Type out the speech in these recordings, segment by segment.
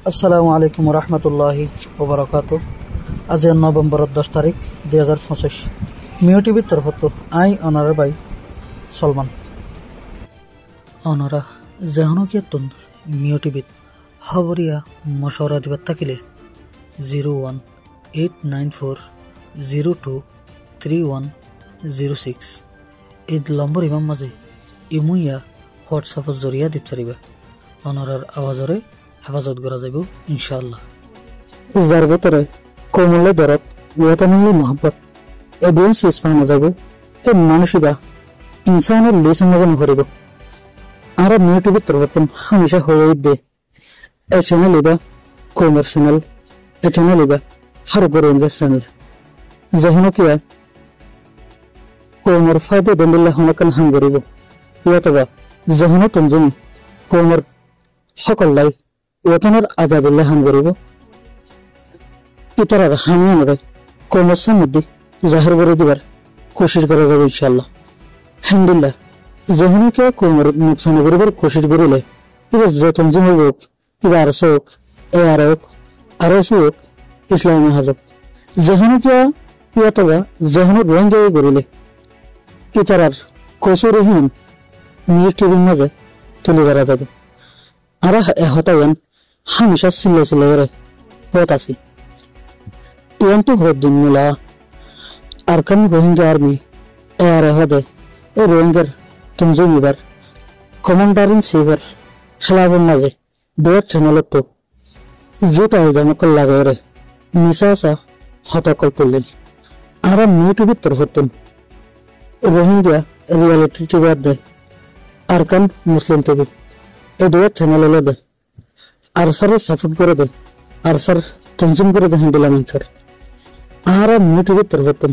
আসসালামু আলাইকুম রহমতুল্লাহি ওবরাকাতু। আজ নভেম্বর 10 তারিখ 2025 মিও টিভির তরফত আই অনার বাই সলমান অনরা জাহনকিয়াতুন মিও টিভিত খবরিয়া মশওরা দিবার থাকিলে 01894023106 এই নম্বর ইমাম মাঝে ইমুইয়া হোয়াটসঅ্যাপের জরিয়া দিতে পারিবা। অনরার আওয়াজরে হেফাজত করা যাব ইনশাআল্লাহ। যার ভেতরে কোমল দরদ ওয়াতানুল মোহাম্মত এবং সুস্পানো যাব এই মানুষিবা ইনসানের লি সমাধান করিব। আর ইউটিউবের তরফতন হামেশা হয়ে দে এ চ্যানেল ইবা কমার্শিয়াল এ চ্যানেল ইবা হার গরঙ্গা চ্যানেল যেন কিয়া কোমর ফায়দা দন্দিল্লা হনকান হাম করিব ইয়াতবা যেন তঞ্জমি কোমর সকল লাই ওতনের আজাদিল্লা হাম করিব ইতরার হামিয়ানরে কোমরসার মধ্যে জাহির করে দিবার কোশিশ করা যাবে ইনশাআল্লাহ। হামদুলিল্লাহ যেহনকে কোমর নুকসান করিবার কোশিশ করিলে এবার যে তঞ্জিম হোক এবার আরস হোক এ আর হোক আরস হোক ইসলামী হাজক যেহনকে ইয়াতবা যেহন রোহিঙ্গা করিলে ইতরার কসুরহীন নিউজ টিভির মাঝে তুলে ধরা যাবে। আর হতায়ান হামেশা সিলে সিলে হত আছি ইয়ান তো হদ্দিন মুলা আরকান রোহিঙ্গা আর্মি এয়ার হদে এ রোহিঙ্গার তঞ্জুমিবার কমান্ডার ইন চিফের খেলাফের মাঝে দুয়ার চ্যানেলত তো জোট আয়োজনকল লাগাই রে মিশাসা হতাকল তুললেন। আর ইউটিউবের তরফতন রোহিঙ্গা রিয়ালিটি টিভি দেয় আরকান মুসলিম টিভি এই দুয়ার চ্যানেল হলো দেয় আর সারে সাপোর্ট করে দেয় আর স্যার তঞ্জিম করে দেয় হ্যান্ডেল আমিনসর। আর ইউটিউবের তরফতন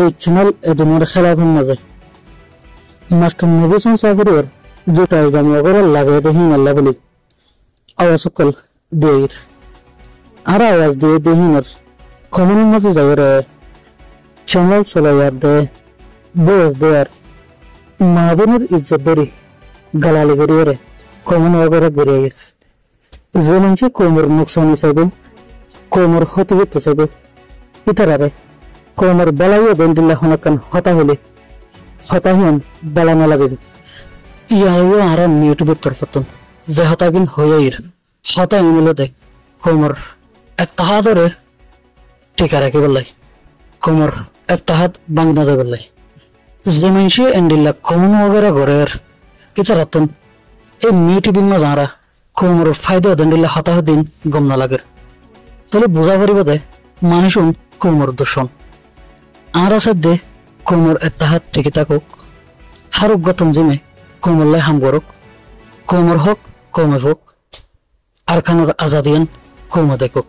এই চ্যানেল এ দুনিয়ার খেলাফের মাঝে মাস্টার নবীন সাফরিয়ার জোটায় জামি অগর লাগাই দেহীন আল্লাহ বলি আওয়াজ সকল দিয়ে আর আওয়াজ দিয়ে দেহীনের কমনের মাঝে যাই রে চ্যানেল চলাইয়ার দে বয়স দেয়ার মাহবুনের ইজ্জত ধরি গালালি করিয়ে রে কমন অগরে বেরিয়ে গেছে। যে মানুষে কোমর নুকসান হিসাবে কোমর ক্ষতিগ্রস্ত হিসাবে ইতারারে কোমর বেলাইও দন্ডিল্লা হনকান হতা হলে হতাহীন বেলা না লাগবে ইয়াও আর ইউটিউবের তরফতন যে হতাগিন হইর হতাহীন দে কোমর এত্তাহাদরে টিকা রাখি বললাই কোমর এত্তাহাদ বাংনা দে বললাই যে মানুষে এন্ডিল্লা কমন वगैरह ঘরের ইতারাতন এই ইউটিউবিং মা যারা কোমর ফায়দা দন্ডিল্লা হতাহদিন গম না লাগে তাহলে বোঝা পারিব দে মানুষুন কোমর দূষণ আর সাথে কোমর এত্তাহাদ টিকে থাকুক হারুক গতম জিমে কোমর লাই হাম করুক কোমর হোক কোমর হোক আর খানোর আজাদিয়ান কোমর দেখুক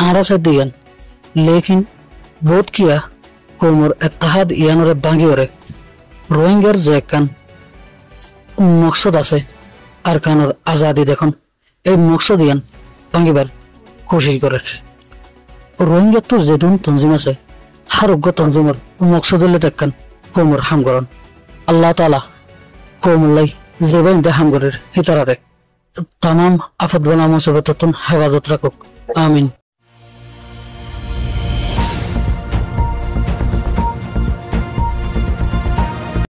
আর সাথে ইয়ান লেকিন বোধ কিয়া কোমর এত্তাহাদ ইয়ানরে বাঙ্গি ওরে রোহিঙ্গার যে কান মকসদ আছে আর খানোর আজাদি দেখুন এই মকসদ ইয়ান বাঙ্গিবার কোশিশ করে রোহিঙ্গার তো যেদিন তঞ্জিম আছে হারুক তঞ্জিমর মকসদলে দেখেন কোমর হাম করন আল্লাহ তালা কোমল্লাই যেবাই দে হাম করের হিতারারে তামাম আফত বনা মুসিবতন হেফাজত রাখুক আমিন।